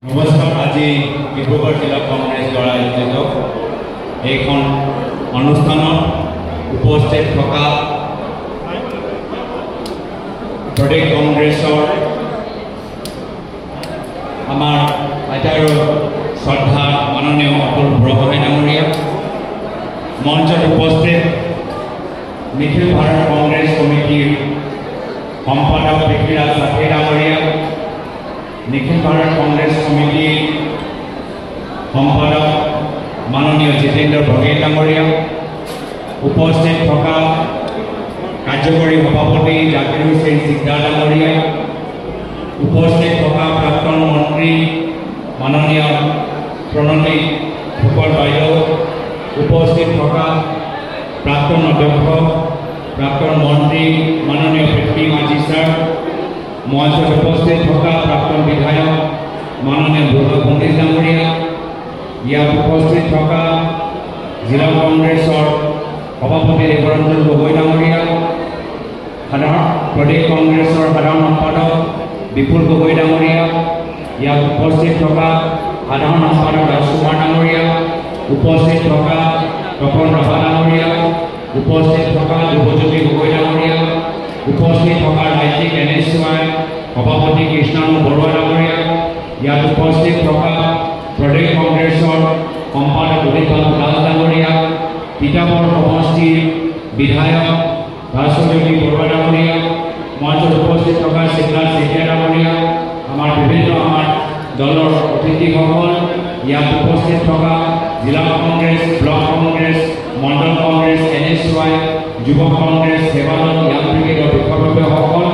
নমস্কাৰ। আজি ডিব্ৰুগড় জিলা কংগ্ৰেছ দ্বাৰা আয়োজিত এইখন অনুষ্ঠানত উপস্থিত থকা প্ৰদেশ কংগ্ৰেছৰ আমাৰ আটাইৰো শ্ৰদ্ধা মাননীয় অতুল বৰগোহাঁই ডাঙৰীয়া, মঞ্চত উপস্থিত নিখিল ভাৰত কংগ্ৰেছ কমিটিৰ সম্পাদক পৃথ্বীৰাজ লাঠি ডাঙৰীয়া, নিখিল ভাৰত কংগ্ৰেছ কমিটিৰ সম্পাদক মাননীয় জিতেন্দ্ৰ বঘেল ডাঙৰীয়া, উপস্থিত থকা কাৰ্যকৰী সভাপতি জাকিৰ হুছেইন সিকদাৰ ডাঙৰীয়া, উপস্থিত থকা প্ৰাক্তন মন্ত্ৰী মাননীয় প্ৰণতি ফুকন বাইদেউ, উপস্থিত থকা প্ৰাক্তন অধ্যক্ষ প্ৰাক্তন মন্ত্ৰী মাননীয় পৃথ্বী মাঝি ছাৰ, মঞ্চত উপস্থিত থকা প্ৰাক্তন বিধায়ক মাননীয় দুৰ্গা পণ্ডিত ডাঙৰীয়া, ইয়াত উপস্থিত থকা জিলা কংগ্ৰেছৰ সভাপতি দেৱৰঞ্জন গগৈ ডাঙৰীয়া, প্ৰদেশ কংগ্ৰেছৰ সাধাৰণ সম্পাদক বিপুল গগৈ ডাঙৰীয়া, ইয়াত উপস্থিত থকা সাধাৰণ সম্পাদক ৰাজকুমাৰ ডাঙৰীয়া, উপস্থিত থকা তপন ৰাভা ডাঙৰীয়া, উপস্থিত থকা ধ্ৰুৱজ্যোতি গগৈ ডাঙৰীয়া, উপস্থিত থকা ৰাজ্যিক NSY সভাপতি কৃষ্ণানু বৰুৱা ডাঙৰীয়া, ইয়াত উপস্থিত থকা প্ৰদেশ কংগ্ৰেছৰ সম্পাদক অভিভাৱক দাস ডাঙৰীয়া, তিতাবৰ সমষ্টিৰ বিধায়ক ভাস্বৰজ্যোতি বৰুৱা ডাঙৰীয়া, মঞ্চত উপস্থিত থকা শিৱৰাজ চেতিয়া ডাঙৰীয়া, আমাৰ বিভিন্ন দলৰ অতিথিসকল, ইয়াত উপস্থিত থকা জিলা কংগ্ৰেছ, ব্লক কংগ্ৰেছ, মণ্ডল কংগ্ৰেছ, NSY, যুৱ কংগ্ৰেছ, সেৱাদল, ইয়াং ব্ৰিগেডৰ বিষয়ববীয়াসকল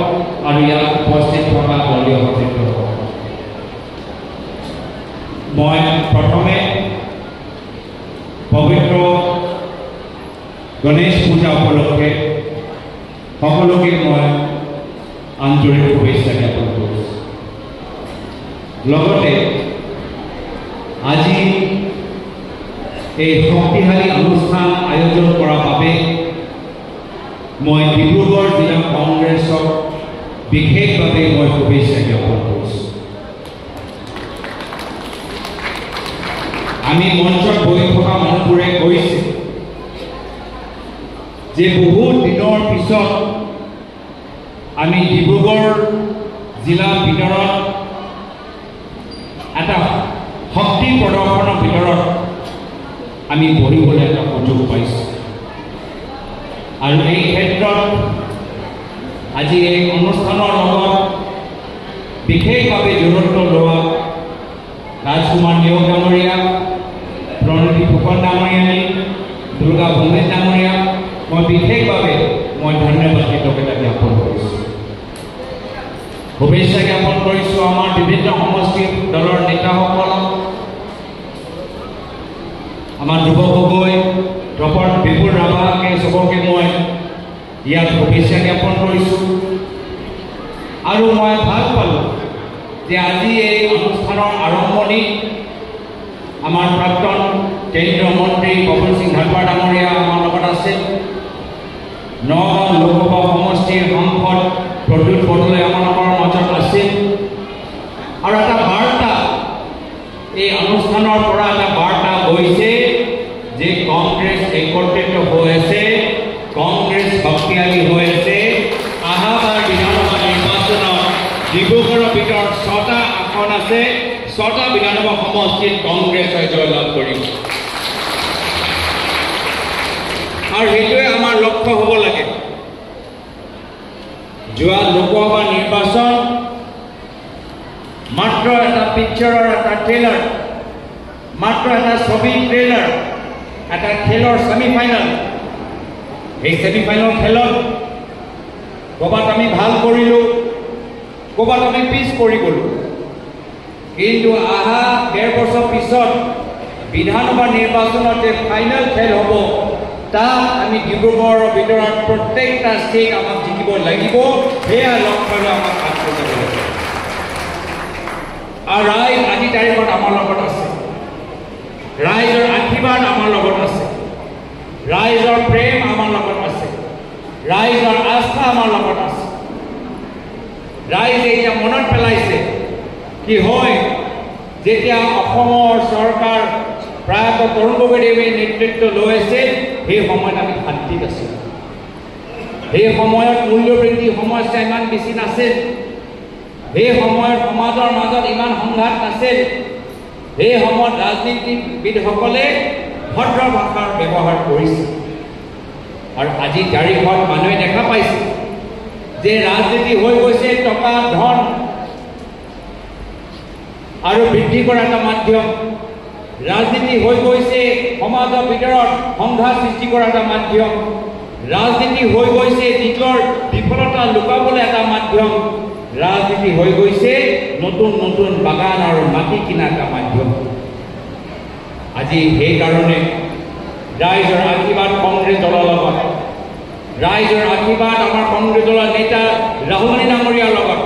আৰু ইয়াত উপস্থিত থকা দলীয় সতীৰ্থসকল। মই প্ৰথমে পবিত্ৰ গণেশ পূজা উপলক্ষে সকলোকে মই আন্তৰিক শুভেচ্ছা জ্ঞাপন কৰিছোঁ। লগতে আজি এই শক্তিশালী অনুষ্ঠান আয়োজন কৰাৰ বাবে মই ডিব্ৰুগড় জিলা কংগ্ৰেছক বিশেষভাৱে মই শুভেচ্ছা জ্ঞাপন কৰিছোঁ। আমি মঞ্চত বহি থকা মানুহবোৰে কৈছে যে বহুত দিনৰ পিছত আমি ডিব্ৰুগড় জিলাৰ ভিতৰত এটা শক্তি প্ৰদৰ্শনৰ ভিতৰত আমি বহিবলৈ এটা সুযোগ পাইছোঁ। আৰু এই ক্ষেত্ৰত আজি এই অনুষ্ঠানৰ লগত বিশেষভাৱে জড়িত লোৱা ৰাজকুমাৰ নিয়োগ ডাঙৰীয়া, প্ৰণতি ফুকন ডাঙৰীয়ানী, দুৰ্গা পণ্ডিত ডাঙৰীয়া, মই বিশেষভাৱে ধন্যবাদ কৃতজ্ঞতা জ্ঞাপন কৰিছোঁ, শুভেচ্ছা জ্ঞাপন কৰিছোঁ আমাৰ বিভিন্ন সমষ্টিৰ দলৰ নেতাসকলক, আমাৰ ধ্ৰুৱ গগৈ, তপন বিপুল ৰাভাকে চবকে মই ইয়াত শুভেচ্ছা জ্ঞাপন কৰিছোঁ। আৰু মই ভাল পালোঁ যে আজি এই অনুষ্ঠানৰ আৰম্ভণি আমাৰ প্ৰাক্তন কেন্দ্ৰীয় মন্ত্ৰী পৱন সিং ধাৰৱাৰ ডাঙৰীয়া আমাৰ লগত আছে, নগাঁও লোকসভা সমষ্টিৰ সাংসদ প্ৰদ্যুৎ বৰদলৈ আমালোকৰ মাজত আছে। আৰু এটা বাৰ্তা এই অনুষ্ঠানৰ পৰা এটা বাৰ্তা গৈছে যে কংগ্ৰেছ একত্ৰিত হৈ আছে, কংগ্ৰেছ শক্তিশালী হৈ আছে। অহাবাৰ বিধানসভা নিৰ্বাচনত ডিব্ৰুগড়ৰ ভিতৰত 6টা আসন আছে, 6টা বিধানসভা সমষ্টিত কংগ্ৰেছে জয়লাভ কৰিব। আৰু সেইটোৱে আমাৰ লক্ষ্য হ'ব লাগে। যোৱা লোকসভা নিৰ্বাচন মাত্ৰ এটা পিকচাৰৰ এটা ট্ৰেইলাৰ, মাত্ৰ এটা ছবি ট্ৰেইলাৰ, এটা খেলৰ ছেমিফাইনেল। এই ছেমিফাইনেল খেলত ক'ৰবাত আমি ভাল কৰিলোঁ, ক'ৰবাত আমি পিছ পৰি গ'লোঁ। কিন্তু অহা 1.5 বছৰ পিছত বিধানসভা নিৰ্বাচনত যে ফাইনেল খেল হ'ব, তাত আমি ডিব্ৰুগড়ৰ ভিতৰত প্ৰত্যেকটা ষ্টেট আমাক জিকিব লাগিব, সেয়া লক্ষ্যৰে আমাক কাম কৰিব লাগিব। আৰু ৰাইজ আজি তাৰিখত আমাৰ লগত আছে, ৰাইজৰ আশীৰ্বাদ আমাৰ লগত আছে, ৰাইজৰ প্ৰেম আমাৰ লগত আছে, ৰাইজৰ আস্থা আমাৰ লগত আছে। ৰাইজে এতিয়া মনত পেলাইছে কি হয় যেতিয়া অসমৰ চৰকাৰ প্ৰায়ত তৰুণ গগৈদেৱে নেতৃত্ব লৈ আছে সেই সময়ত আমি শান্তিত আছোঁ সেই সময়ত মূল্যবৃদ্ধি সমস্যা ইমান বেছি নাছিল সেই সময়ত সমাজৰ মাজত ইমান সংঘাত নাছিল সেই সময়ত ৰাজনীতিবিদসকলে ভদ্ৰ ভাষাৰ ব্যৱহাৰ কৰিছিল আৰু আজি তাৰিখত মানুহে দেখা পাইছে যে ৰাজনীতি হৈ গৈছে টকা ধন আৰু বৃদ্ধি কৰা এটা মাধ্যম ৰাজনীতি হৈ গৈছে সমাজৰ ভিতৰত সংঘাত সৃষ্টি কৰা এটা মাধ্যম ৰাজনীতি হৈ গৈছে নিজৰ বিফলতা লুকাবলৈ এটা মাধ্যম ৰাজনীতি হৈ গৈছে নতুন নতুন বাগান আৰু মাটি কিনা এটা মাধ্যম আজি সেইকাৰণে ৰাইজৰ আশীৰ্বাদ কংগ্ৰেছ দলৰ লগত ৰাইজৰ আশীৰ্বাদ আমাৰ কংগ্ৰেছ দলৰ নেতা ৰাহুল গান্ধী ডাঙৰীয়াৰ লগত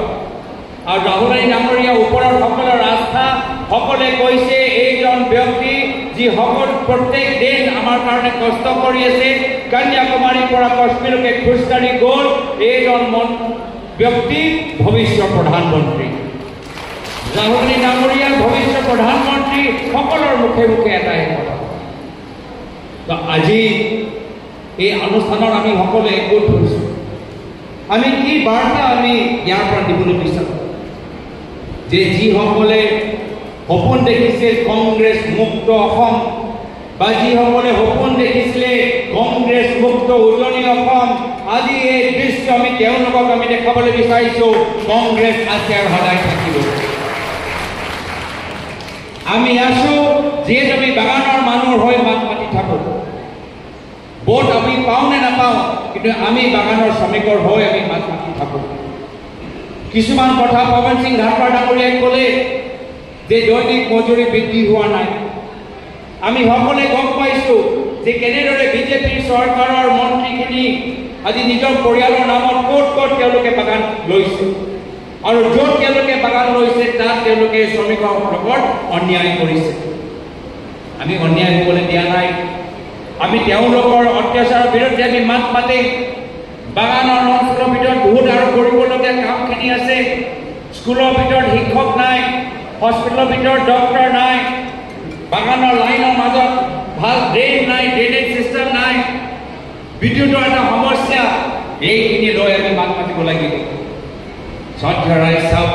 আৰু ৰাহুল গান্ধী ডাঙৰীয়াৰ ওপৰত সকলৰ আস্থা সকলে কৈছে এইজন ব্যক্তি যি সকল প্ৰত্যেক দিন আমাৰ কাৰণে কষ্ট কৰি আছে কন্যাকুমাৰীৰ পৰা কাশ্মীৰলৈকে খোজকাঢ়ি গ'ল এইজন ব্যক্তি ভৱিষ্যত প্ৰধানমন্ত্ৰী ৰাহুল গান্ধী ডাঙৰীয়া ভৱিষ্যত প্ৰধানমন্ত্ৰী সকলৰ মুখে মুখে এটাই কথা তো আজি এই অনুষ্ঠানত আমি সকলোৱে একগোট হৈছোঁ আমি কি বাৰ্তা আমি ইয়াৰ পৰা দিবলৈ বিচাৰোঁ যে যিসকলে সপোন দেখিছিল কংগ্ৰেছ মুক্ত অসম বা যিসকলে সপোন দেখিছিলে কংগ্ৰেছ মুক্ত উজনি অসম আজি এই দৃশ্য আমি তেওঁলোকক আমি দেখাবলৈ বিচাৰিছোঁ কংগ্ৰেছ আছে আৰু সদায় থাকিব আমি আছোঁ যিহেতু আমি বাগানৰ মানুহৰ হৈ মাত মাতি থাকোঁ ভোট আমি পাওঁ নে নাপাওঁ কিন্তু আমি বাগানৰ শ্ৰমিকৰ হৈ আমি মাত মাতি থাকোঁ কিছুমান কথা পৱন সিং ধাৰপাৰ ডাঙৰীয়াই ক'লে যে দৈনিক মজুৰি বৃদ্ধি হোৱা নাই আমি সকলোৱে গম পাইছোঁ যে কেনেদৰে বিজেপিৰ চৰকাৰৰ মন্ত্ৰীখিনি আজি নিজৰ পৰিয়ালৰ নামত ক'ত ক'ত তেওঁলোকে বাগান লৈছে আৰু য'ত তেওঁলোকে বাগান লৈছে তাত তেওঁলোকে শ্ৰমিকৰ লগত অন্যায় কৰিছে আমি অন্যায় হ'বলৈ দিয়া নাই আমি তেওঁলোকৰ অত্যাচাৰৰ বিৰুদ্ধে আমি মাত মাতিম বাগানৰ অঞ্চলৰ ভিতৰত বহুত আৰু কৰিবলগীয়া কামখিনি আছে স্কুলৰ ভিতৰত শিক্ষক নাই হস্পিটেলৰ ভিতৰত ডক্টৰ নাই বাগানৰ লাইনৰ মাজত ভাল ড্ৰেইন নাই ড্ৰেইনেজ চিষ্টেম নাই বিদ্যুতৰ এটা সমস্যা এইখিনি লৈ আমি মাত মাতিব লাগিব শ্ৰদ্ধা ৰাইজ চাওক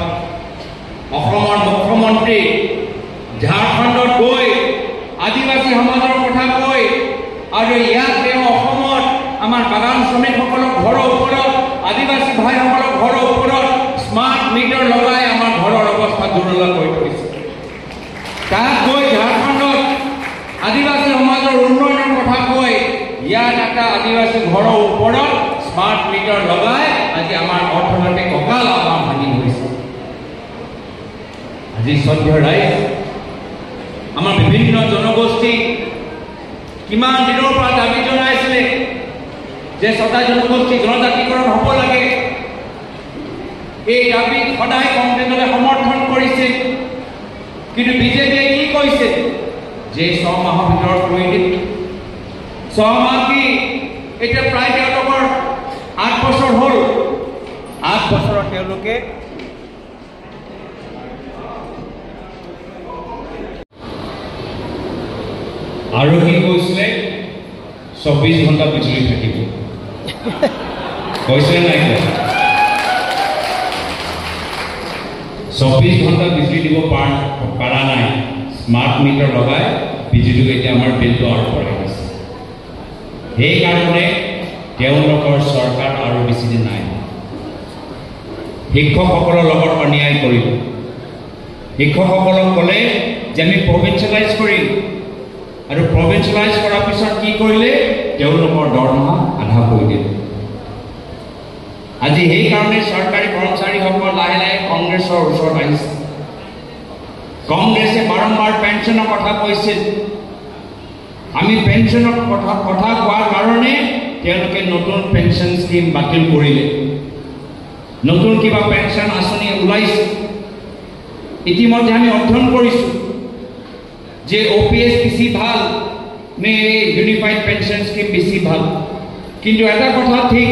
অসমৰ মুখ্যমন্ত্ৰী ঝাৰখণ্ডত গৈ আদিবাসী সমাজৰ কথা কৈ আৰু ইয়াত তেওঁ অসমত আমাৰ বাগান শ্ৰমিকসকলক ঘৰৰ ওপৰত আদিবাসী ভাইসকলক ঘৰৰ ওপৰত স্মাৰ্ট মিটাৰ লগাই আমাৰ ঘৰৰ অৱস্থা দুৰ্বল কৰি থৈছে তাত গৈ ঝাৰখণ্ডত আদিবাসী সমাজৰ উন্নয়নৰ কথা কৈ ইয়াত এটা আদিবাসী ঘৰৰ ওপৰত স্মাৰ্ট মিটাৰ লগাই আজি আমাৰ অৰ্থনৈতিক কঁকাল আমাৰ ভাঙি গৈছে আজি শ্ৰদ্ধা ৰাইজ আমাৰ বিভিন্ন জনগোষ্ঠী কিমান দিনৰ পৰা দাবী জনাইছিলে যে ছটা জনগোষ্ঠী জনজাতিকৰণ হ'ব লাগে এই দাবীক সদায় কংগ্ৰেছ দলে সমৰ্থন কৰিছিল কিন্তু বিজেপিয়ে কি কৈছে যে 6 মাহৰ ভিতৰত কৰি দিম 6 মাহ কি এতিয়া প্ৰায় তেওঁলোকৰ 8 বছৰ হ'ল 8 বছৰত তেওঁলোকে আৰু কি কৈছিলে 24 ঘণ্টা বিজুলী থাকিব কৈছে নাই 24 ঘণ্টা বিজুলী দিব পাৰা নাই স্মাৰ্ট মিটাৰ লগাই বিজুলী এতিয়া আমাৰ বিলটো আৰু বঢ়াই আছে সেইকাৰণে তেওঁলোকৰ চৰকাৰ আৰু বেছি দিন নাই শিক্ষকসকলৰ লগত অন্যায় কৰিব শিক্ষকসকলক ক'লে যে আমি প্ৰভিঞ্চিয়েলাইজ কৰিম আৰু প্ৰভিঞ্চিয়েলাইজ কৰাৰ পিছত কি কৰিলে তেওঁলোকৰ দৰমহা আধা কৰি দিলে আজি সেইকাৰণে চৰকাৰী কৰ্মচাৰীসকল লাহে লাহে কংগ্ৰেছৰ ওচৰত আহিছে কংগ্ৰেছে বাৰম্বাৰ পেঞ্চনৰ কথা কৈছিল আমি পেঞ্চনৰ কথা কোৱাৰ কাৰণে তেওঁলোকে নতুন পেঞ্চন স্কিম বাতিল কৰিলে নতুন কিবা পেঞ্চন আঁচনি ওলাইছে ইতিমধ্যে আমি অধ্যয়ন কৰিছোঁ যে OPS বেছি ভাল নে ইউনিফাইড পেঞ্চন স্কিম বেছি ভাল কিন্তু এটা কথা ঠিক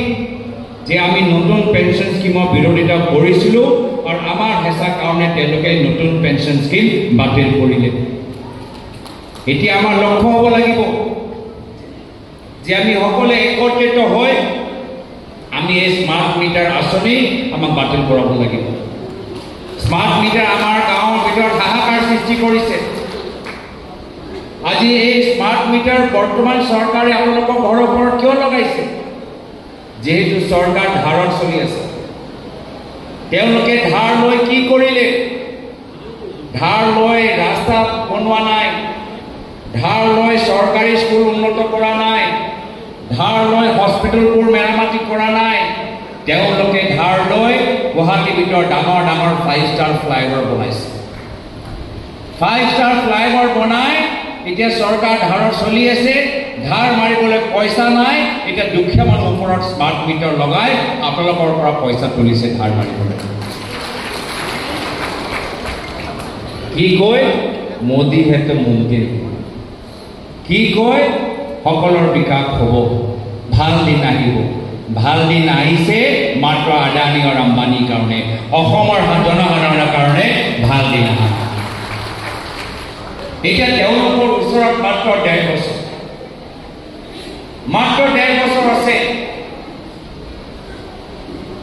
যে আমি নতুন পেঞ্চন স্কিমৰ বিৰোধিতা কৰিছিলোঁ আৰু আমাৰ হেঁচা কাৰণে তেওঁলোকে নতুন পেঞ্চন স্কিম বাতিল কৰিলে। এতিয়া আমাৰ লক্ষ্য হ'ব লাগিব যে আমি সকলোৱে একত্ৰিত হৈ আমি এই স্মাৰ্ট মিটাৰ আঁচনি আমাক বাতিল কৰাব লাগিব। স্মাৰ্ট মিটাৰ আমাৰ গাঁৱৰ ভিতৰত হাহাকাৰ সৃষ্টি কৰিছে। আজি এই স্মাৰ্ট মিটাৰ বৰ্তমান চৰকাৰে আপোনালোকৰ ঘৰৰ ওপৰত কিয় লগাইছে? যেহেতু চৰকাৰ ধাৰত চলি আছে। তেওঁলোকে ধাৰ লৈ কি কৰিলে? ধাৰ লৈ ৰাস্তা বনোৱা নাই, ধাৰ লৈ চৰকাৰী স্কুল উন্নত কৰা নাই, ধাৰ লৈ হস্পিটেলবোৰ মেৰামতি কৰা নাই। তেওঁলোকে ধাৰ লৈ গুৱাহাটীৰ ভিতৰত ডাঙৰ ডাঙৰ 5 ষ্টাৰ ফ্লাইঅভাৰ বনাইছে। 5 ষ্টাৰ ফ্লাইঅভাৰ বনাই এতিয়া চৰকাৰ ধাৰত চলি আছে, ধাৰ মাৰিবলৈ পইচা নাই। এতিয়া দুখীয়া মানুহৰ ওপৰত স্মাৰ্ট মিটাৰ লগাই আপোনালোকৰ পৰা পইচা তুলিছে ধাৰ মাৰিবলৈ। কি কয়? মোদী হেতু মুমকিন। কি কয়? সকলৰ বিকাশ হ'ব, ভাল দিন আহিব। ভাল দিন আহিছে মাত্ৰ আদানী আৰু আম্বানীৰ কাৰণে, অসমৰ জনসাধাৰণৰ কাৰণে ভাল দিন আহা। এতিয়া তেওঁলোকৰ ওচৰত মাত্ৰ 1.5 বছৰ, মাত্ৰ 1.5 বছৰ আছে।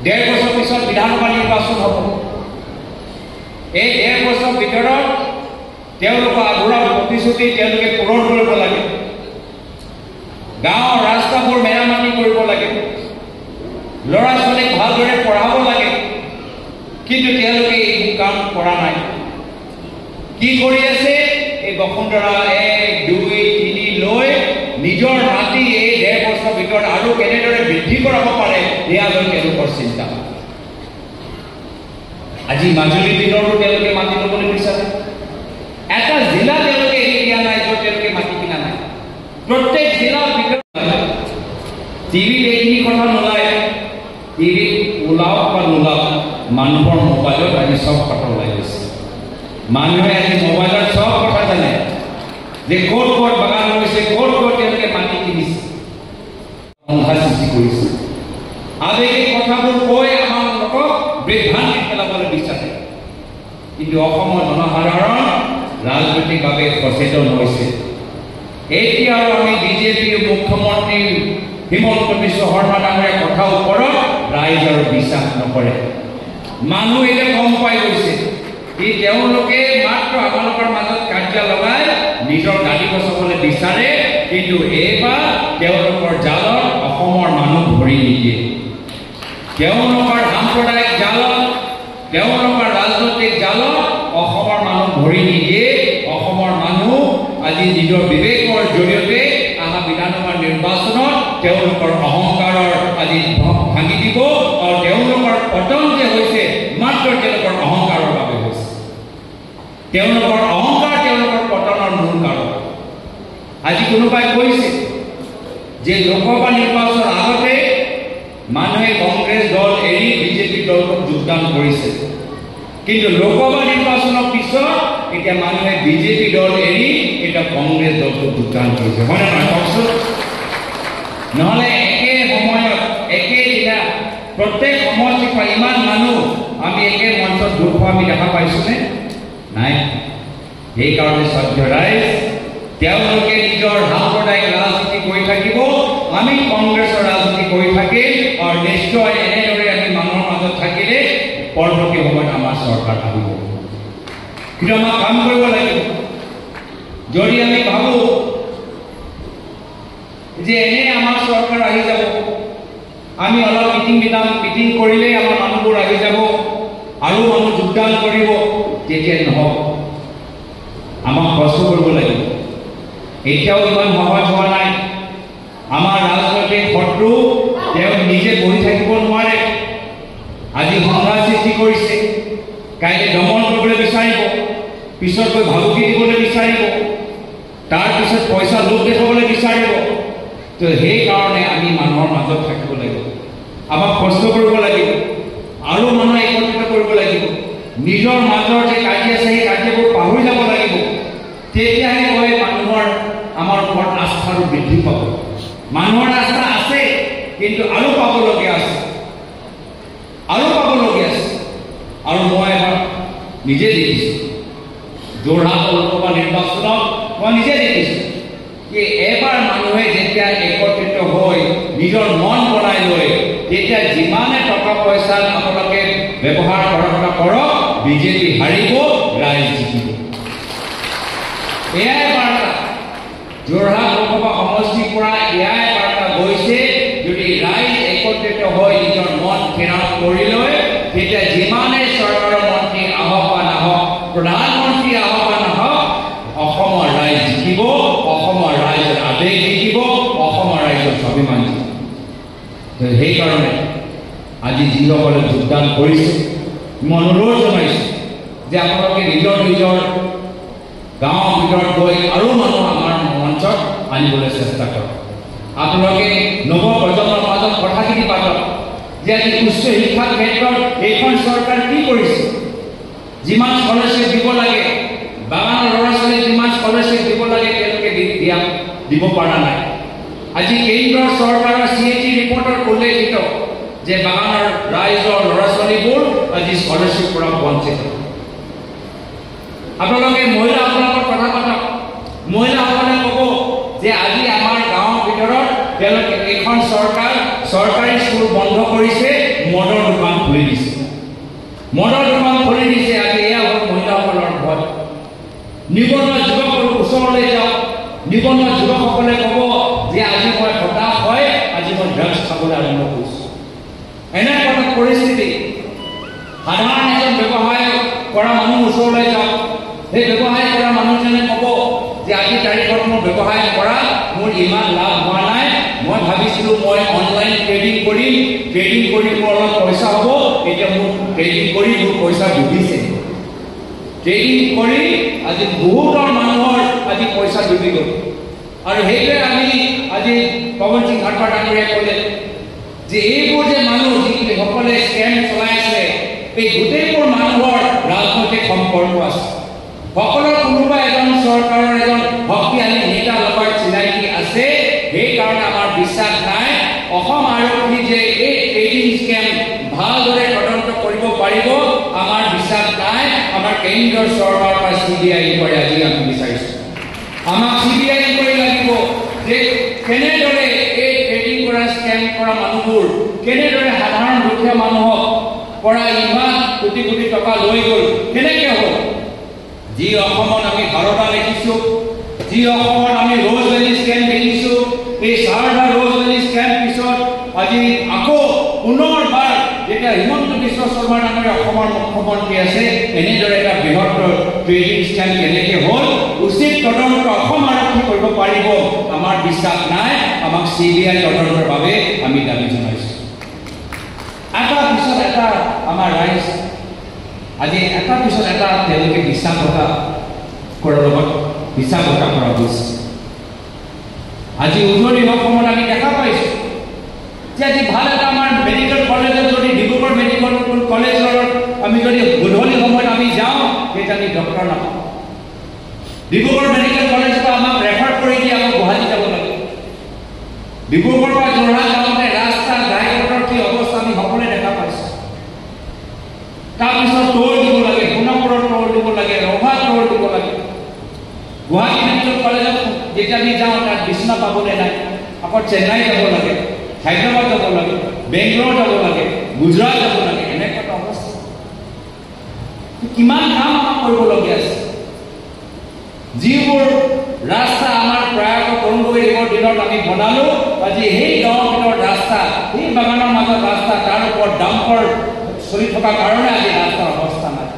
1.5 বছৰ পিছত বিধানসভা নিৰ্বাচন হ'ব। এই 1.5 বছৰ ভিতৰত তেওঁলোকৰ আধৰুৱা প্ৰতিশ্ৰুতি তেওঁলোকে পূৰণ কৰিব লাগে। গাঁৱৰ ৰাস্তাবোৰ মেৰামতি কৰিব লাগে, ল'ৰা ছোৱালীক ভালদৰে পঢ়াব লাগে। কিন্তু তেওঁলোকে এই কাম কৰা নাই। কি কৰি আছে? এই বসুন্ধৰা 1, 2, 3 লৈ নিজৰ মাটি এই 1.5 বছৰ ভিতৰত আৰু কেনেদৰে বৃদ্ধি কৰাব পাৰে এয়া লৈ তেওঁলোকৰ চিন্তা। আজি মাজুলী দিনতো তেওঁলোকে মাটি ল'বলৈ বিচাৰে। এটা জিলা তেওঁলোকে এৰি দিয়া নাই য'ত তেওঁলোকে মাটি কিনা নাই। প্ৰত্যেক জিলাৰ ভিতৰত টিভিত এইখিনি কথা নোলায়। টিভিত ওলাওক বা নোলাওক, মানুহৰ মোবাইলত আজি চব কথা ওলাই গৈছে। মানুহে আজি মোবাইলত চব কথা জানে যে ক'ত ক'ত বাগান হৈছে, ক'ত ক'ত তেওঁলোকে মাটি কিনিছে, সৃষ্টি কৰিছে। আজি এই কথাবোৰ কৈ আমাক বিভ্ৰান্তিত পেলাবলৈ বিচাৰে। কিন্তু অসমৰ জনসাধাৰণ ৰাজনৈতিকভাৱে সচেতন হৈছে। এতিয়াও আমি বিজেপিৰ মুখ্যমন্ত্ৰী হিমন্ত বিশ্ব শৰ্মা ডাঙৰীয়াৰ কথাৰ ওপৰত ৰাইজ আৰু বিশ্বাস নকৰে। মানুহ এতিয়া গম পাই গৈছে তেওঁলোকে মাত্ৰ আপোনালোকৰ মাজত কাৰ্য লগাই নিজৰ গাড়ী বচাবলৈ বিচাৰে। কিন্তু এইবাৰ তেওঁলোকৰ জালত অসমৰ মানুহ ভৰি নিদিয়ে। তেওঁলোকৰ সাম্প্ৰদায়িক জালত, তেওঁলোকৰ ৰাজনৈতিক জালত অসমৰ মানুহ ভৰি নিদিয়ে। অসমৰ মানুহ আজি নিজৰ বিবেকৰ জৰিয়তে অহা বিধানসভা নিৰ্বাচনত তেওঁলোকৰ অহংকাৰৰ আজি ভাঙি দিব। আৰু তেওঁলোকৰ পতন যে হৈছে মাত্ৰ তেওঁলোকৰ অহংকাৰৰ বাবে হৈছে। তেওঁলোকৰ অহংকাৰ তেওঁলোকৰ পতনৰ মূল কাৰণ। আজি কোনোবাই কৈছে যে লোকসভা নিৰ্বাচনৰ আগতে মানুহে কংগ্ৰেছ দল এৰি বিজেপি দলক যোগদান কৰিছে, কিন্তু লোকসভা নিৰ্বাচনৰ পিছত এতিয়া মানুহে বিজেপি দল এৰি এতিয়া কংগ্ৰেছ দলক যোগদান কৰিছে। হয়নে নহয় কওকচোন? নহ'লে একে সময়ত একে দিনা প্ৰত্যেক সমষ্টিৰ পৰা ইমান মানুহ আমি একে মঞ্চত গোট খোৱা আমি দেখা পাইছোনে? নাই। সেইকাৰণে সভ্য ৰাইজ তেওঁলোকে নিজৰ সাম্প্ৰদায়িক ৰাজনীতি কৰি থাকিব, আমি কংগ্ৰেছৰ ৰাজনীতি কৰি থাকিম। আৰু নিশ্চয় এনেদৰে আমি মানুহৰ মাজত থাকিলে পৰৱৰ্তী সময়ত আমাৰ চৰকাৰ আহিব। কিন্তু আমাক কাম কৰিব লাগিব। যদি আমি ভাবোঁ যে এনে আমাৰ চৰকাৰ আহি যাব, আমি অলপ মিটিং কৰিলেই আমাৰ মানুহবোৰ আহি যাব আৰু মানুহ যোগদান কৰিব, তেতিয়া নহ'ব। আমাক কষ্ট কৰিব লাগিব। এতিয়াও ইমান সহজ হোৱা নাই। আমাৰ ৰাজনৈতিক শত্ৰু তেওঁ নিজে বহি থাকিব নোৱাৰে। আজি সংঘাত সৃষ্টি কৰিছে, কাইলৈ দমন কৰিবলৈ বিচাৰিব, পিছত গৈ ভাবুকি দিবলৈ বিচাৰিব, তাৰপিছত পইচা লোভ দেখাবলৈ বিচাৰিব। তো সেইকাৰণে আমি মানুহৰ মাজত থাকিব লাগিব। আমাক কষ্ট কৰিব লাগিব আৰু মানুহ একত্ৰিত কৰিব লাগিব। নিজৰ মাজৰ যে কাৰ্য আছে সেই কাৰ্যবোৰ পাহৰি যাব লাগিব। তেতিয়াহে গৈ মানুহৰ আমাৰ ওপৰত আস্থাটো বৃদ্ধি পাব। মানুহৰ আস্থা আছে, কিন্তু আৰু পাবলগীয়া আছে, আৰু পাবলগীয়া আছে। আৰু মই নিজে দেখিছোঁ যোৰহাট লোকসভা নিৰ্বাচনত মই নিজে দেখিছোঁ যে এবাৰ মানুহে যেতিয়া একত্ৰিত হৈ নিজৰ মন বনাই লৈ তেতিয়া যিমানে টকা পইচা আপোনালোকে ব্যৱহাৰ কৰক বিজেপি হাৰিব ৰাইজ জিকিব এয়াই বাৰ্তা যোৰহাট লোকসভা সমষ্টিৰ পৰা এয়াই বাৰ্তা গৈছে যদি ৰাইজ একত্ৰিত হৈ নিজৰ মন থিৰাং কৰি লয় তেতিয়া যিমানে চৰকাৰৰ মন্ত্ৰী আহক বা নাহক প্ৰধানমন্ত্ৰী আহক বা নাহক অসমৰ ৰাইজ জিকিব অসমৰ ৰাইজৰ আৱেগ জিকিব অসমৰ ৰাইজৰ স্বাভিমান জিকিব সেইকাৰণে আজি যিসকলে যোগদান কৰিছে মই অনুৰোধ জনাইছোঁ যে আপোনালোকে নিজৰ নিজৰ গাঁৱৰ ভিতৰত গৈ আৰু মানুহ আমাৰ মঞ্চত আনিবলৈ চেষ্টা কৰক আপোনালোকে নৱ প্ৰজন্মৰ মাজত কথাখিনি পাতক যে আজি উচ্চ শিক্ষাৰ ক্ষেত্ৰত এইখন চৰকাৰ কি কৰিছে যিমান স্কলাৰশ্বিপ দিব লাগে বাগানৰ ল'ৰা ছোৱালীক যিমান স্কলাৰশ্বিপ দিব লাগে তেওঁলোকে দিব পৰা নাই আজি কেন্দ্ৰৰ চৰকাৰৰ CAG ৰিপৰ্টত উল্লেখিত যে বাগানৰ ৰাইজৰ ল'ৰা ছোৱালীবোৰ আজি স্কলাৰশ্বিপ পৰা বঞ্চিত আপোনালোকে মহিলাসকলৰ কথা পাতক মহিলাসকলে ক'ব যে আজি আমাৰ গাঁৱৰ ভিতৰত তেওঁলোকে এখন চৰকাৰী স্কুল বন্ধ কৰিছে মদৰ দোকান খুলি দিছে আজি এয়া হ'ল মহিলাসকলৰ ভয় নিবনুৱা যুৱকৰ ওচৰলৈ যাওক নিবনুৱা যুৱকসকলে ক'ব যে আজি মই হতাশ হয় আজি মই ড্ৰাগছ খাবলৈ আৰম্ভ কৰিছোঁ এনে এটা পৰিস্থিতি সাধাৰণ এজন ব্যৱসায় কৰা মানুহ ওচৰলৈ যাওক সেই ব্যৱসায় কৰা মানুহজনে ক'ব যে আজি তাৰিখত মোৰ ব্যৱসায় কৰা মোৰ ইমান লাভ হোৱা নাই মই ভাবিছিলোঁ মই অনলাইন ট্ৰেডিং কৰি মোৰ অলপ পইচা হ'ব এতিয়া মোৰ ট্ৰেডিং কৰি মোৰ পইচা ডুবিছে ট্ৰেডিং কৰি আজি বহুতৰ মানুহৰ আজি পইচা ডুবি গ'ল আৰু সেইটোৱে আমি আজি পৱন সিং হাজৰিকা ডাঙৰীয়াই ক'লে যে এইবোৰ যে মানুহ যিসকলে স্কেম চলাইছে এই গোটেইবোৰ মানুহৰ ৰাজনৈতিক সম্পৰ্ক আছে সকলৰ কোনোবা এজন চৰকাৰৰ এজন শক্তিশালী নেতা লগত চিনাকি আছে সেইকাৰণে আমাৰ বিশ্বাস নাই অসম আৰক্ষী যে এই ট্ৰেডিং স্কেম ভালদৰে তদন্ত কৰিব পাৰিব আমাৰ বিশ্বাস নাই আমাৰ কেন্দ্ৰৰ চৰকাৰৰ পৰা CBI কৰে আজি আমি বিচাৰিছোঁ আমাক CBI কৰি লাগিব যে কেনেদৰে এই ট্ৰেডিং কৰা স্কেম কৰা মানুহবোৰ কেনেদৰে সাধাৰণ দুখীয়া মানুহক পৰা ইমান কোটি কোটি টকা লৈ গ'ল কেনেকৈ হ'ল যি অসমত আমি ভাৰতা দেখিছোঁ যি অসমত আমি ৰোজ ভেলী স্কেম দেখিছোঁ এই শাৰদা ৰোজ ভেলী স্কেম পিছত আজি আকৌ পুনৰবাৰ যেতিয়া হিমন্ত বিশ্ব শৰ্মা ডাঙৰীয়া অসমৰ মুখ্যমন্ত্ৰী আছে এনেদৰে এটা বৃহত্তৰ ট্ৰেডিং স্কেম কেনেকৈ হ'ল উচিত তদন্ত অসম আৰক্ষী কৰিব পাৰিব আমাৰ বিশ্বাস নাই আমাক CBI তদন্তৰ বাবে আমি দাবী জনাইছোঁ এটা পিছত এটা আমাৰ ৰাইজ আজি এটা পিছত এটা তেওঁলোকে বিশ্বাসঘাতকতা কৰাৰ লগত বিশ্বাসঘাতকতা কৰা হৈছে আজি উজনি অসমত আমি দেখা পাইছোঁ যে আজি ভাল এটা আমাৰ মেডিকেল কলেজত যদি ডিব্ৰুগড় মেডিকেল কলেজৰ আমি যদি গধূলি সময়ত আমি যাওঁ তেতিয়া আমি ডক্টৰ নাপাওঁ ডিব্ৰুগড় মেডিকেল কলেজৰ পৰা আমাক ৰেফাৰ কৰি দিয়ে আমাক গুৱাহাটী যাব লাগে ডিব্ৰুগড়ৰ পৰা যোৰহাট যাওঁতে ৰাস্তা ঘাইপথৰ কি অৱস্থা আমি সকলোৱে দেখা পাইছোঁ তাৰপিছত টোল দিব লাগে সোণাপুৰৰ টোল দিব লাগে ৰভা টোল দিব লাগে গুৱাহাটী মেডিকেল কলেজত যেতিয়া আমি যাওঁ তাত বিছনা পাবলৈ নাই আকৌ চেন্নাই যাব লাগে হায়দৰাবাদ যাব লাগে বেংগলোৰ যাব লাগে গুজৰাট যাব লাগে এনেকুৱা এটা অৱস্থা কিমান কাম আমাক কৰিবলগীয়া আছে যিবোৰ ৰাস্তা আমাৰ প্ৰয়াত তৰুণ গগৈৰ দিনত আমি বনালোঁ আজি সেই গাঁৱৰ ভিতৰত ৰাস্তা সেই বাগানৰ মাজত ৰাস্তা তাৰ ওপৰত ডাম্পাৰ চলি থকা কাৰণে আজি ৰাস্তাৰ অৱস্থা নাই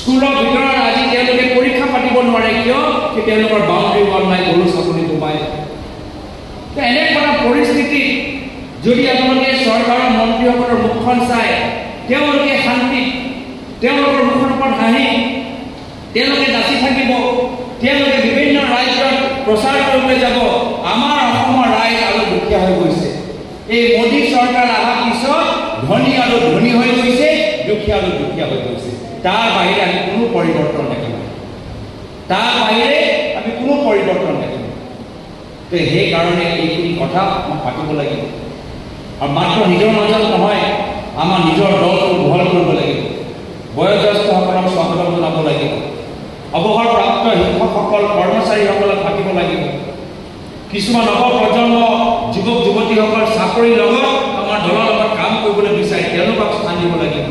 স্কুলৰ ভিতৰত আজি তেওঁলোকে পৰীক্ষা পাতিব নোৱাৰে কিয় কি তেওঁলোকৰ বাউণ্ডাৰী ৱাল নাই গৰু ছাগলী সোমাই এনেকুৱা এটা পৰিস্থিতি যদি আপোনালোকে চৰকাৰৰ মন্ত্ৰীসকলৰ মুখখন চাই তেওঁলোকে শান্তি তেওঁলোকৰ মুখৰ ওপৰত হাঁহি তেওঁলোকে নাচি থাকিব তেওঁলোকে বিভিন্ন ৰাজ্যত প্ৰচাৰ কৰিবলৈ যাব আমাৰ অসমৰ ৰাইজ আৰু দুখীয়া হৈ গৈছে এই মোদী চৰকাৰ অহাৰ পিছত ধনী আৰু ধনী হৈ গৈছে দুখীয়া আৰু দুখীয়া হৈ গৈছে তাৰ বাহিৰে আমি কোনো পৰিৱৰ্তন দেখা নাই তো সেইকাৰণে এইখিনি কথা মই পাতিব লাগিব আৰু মাত্ৰ নিজৰ মাজত নহয় আমাৰ নিজৰ দলটো বহল কৰিব লাগিব বয়োজ্যেষ্ঠসকলক স্বাগতম জনাব লাগিব অৱসৰপ্ৰাপ্ত শিক্ষকসকল কৰ্মচাৰীসকলক থাকিব লাগিব কিছুমান নৱপ্ৰজন্ম যুৱক যুৱতীসকল চাকৰিৰ লগত আমাৰ দলৰ লগত কাম কৰিবলৈ বিচাৰে তেওঁলোকক স্থান দিব লাগিব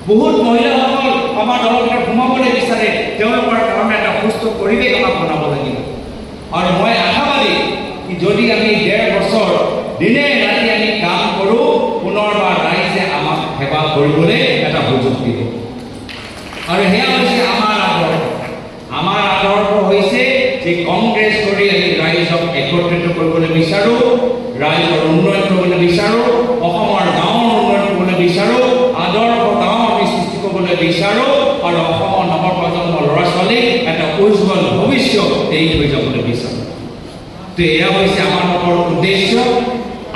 বহুত মহিলাসকল আমাৰ দলৰ ভিতৰত সোমাবলৈ বিচাৰে তেওঁলোকৰ কাৰণে এটা সুস্থ পৰিৱেশ আমাক বনাব লাগিব আৰু মই আশাবাদী যদি আমি 1.5 বছৰ দিনে ৰাতি আমি কাম কৰোঁ পুনৰবাৰ ৰাইজে আমাক সেৱা কৰিবলৈ এটা সুযোগ দিব আৰু সেয়া হৈছে আমাৰ আদৰ্শ হৈছে যে কংগ্ৰেছ কৰি আমি ৰাইজক একত্ৰিত কৰিবলৈ বিচাৰোঁ ৰাইজৰ উন্নয়ন কৰিবলৈ বিচাৰোঁ অসমৰ গাঁৱৰ উন্নয়ন কৰিবলৈ বিচাৰোঁ আদৰ্শ গাঁও আমি সৃষ্টি কৰিবলৈ বিচাৰোঁ আৰু অসমৰ নৱপ্ৰজন্মৰ ল'ৰা ছোৱালীক এটা উজ্জ্বল ভৱিষ্যত এৰি থৈ যাবলৈ বিচাৰোঁ তো এয়া হৈছে আমাৰ উদ্দেশ্য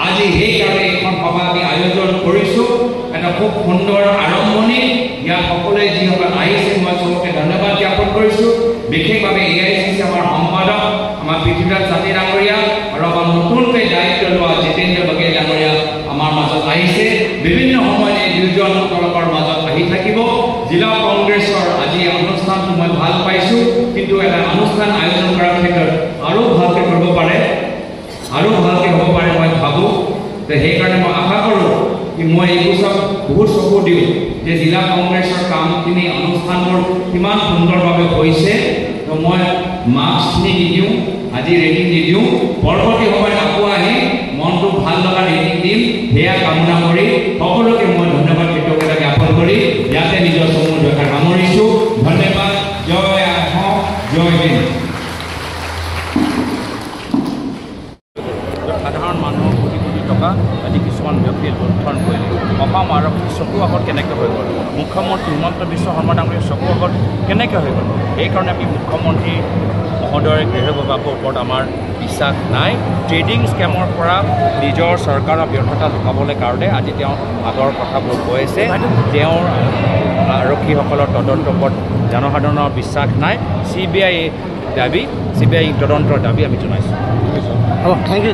আজি সেইকাৰণে এখন সভা আমি আয়োজন কৰিছোঁ এটা খুব সুন্দৰ আৰম্ভণি ইয়াত সকলোৱে যিসকল আহিছে মই চবকে ধন্যবাদ জ্ঞাপন কৰিছোঁ বিশেষভাৱে AICC আমাৰ সম্পাদক আমাৰ পৃথ্বীৰাজ জাতি ডাঙৰীয়া আৰু আমাৰ নতুনকৈ দায়িত্ব লোৱা জিতেন্দ্ৰ বাগেল ডাঙৰীয়া আমাৰ মাজত আহিছে বিভিন্ন সময়ত এই দুয়োজনসকলৰ মাজত আহি থাকিব জিলা কংগ্ৰেছৰ আজি অনুষ্ঠানটো মই ভাল পাইছোঁ কিন্তু এটা অনুষ্ঠান আয়োজন কৰাৰ ক্ষেত্ৰত আৰু ভালকৈ কৰিব পাৰে আৰু ভালকৈ হ'ব পাৰে মই ভাবোঁ তো সেইকাৰণে মই আশা কৰোঁ কি মই এইবোৰ বহুত চকু দিওঁ যে জিলা কংগ্ৰেছৰ কামখিনি অনুষ্ঠানবোৰ কিমান সুন্দৰভাৱে হৈছে তো মই মাৰ্কছখিনি নিদিওঁ আজি ৰেটিং নিদিওঁ পৰৱৰ্তী সময়ত আকৌ আহি মনটো ভাল লগা ৰেটিং দিম সেয়া কামনা কৰি সকলোকে মই ধন্যবাদ কৃতজ্ঞতা জ্ঞাপন কৰি ইয়াতে নিজৰ চমু দেখা সামৰিছোঁ ধন্যবাদ জয় আহোম জয় হিন্দ সাধাৰণ মানুহৰ কোটি কোটি টকা আজি কিছুমান ব্যক্তিয়ে লুণ্ঠন কৰিলে অসম আৰক্ষী চকু আগত কেনেকৈ হৈ গ'ল মুখ্যমন্ত্ৰী হিমন্ত বিশ্ব শৰ্মা ডাঙৰীয়াৰ চকু আগত কেনেকৈ হৈ গ'ল সেইকাৰণে আমি মুখ্যমন্ত্ৰী মহোদয়ৰ গৃহ বিভাগৰ ওপৰত আমাৰ বিশ্বাস নাই ট্ৰেডিং স্কেমৰ পৰা নিজৰ চৰকাৰৰ ব্যৰ্থতা লুকাবলৈ কাৰণে আজি তেওঁ আগৰ কথাবোৰ কৈ আছে তেওঁৰ আৰক্ষীসকলৰ তদন্তৰ ওপৰত জনসাধাৰণৰ বিশ্বাস নাই CBI তদন্তৰ দাবী আমি জনাইছোঁ। Thank U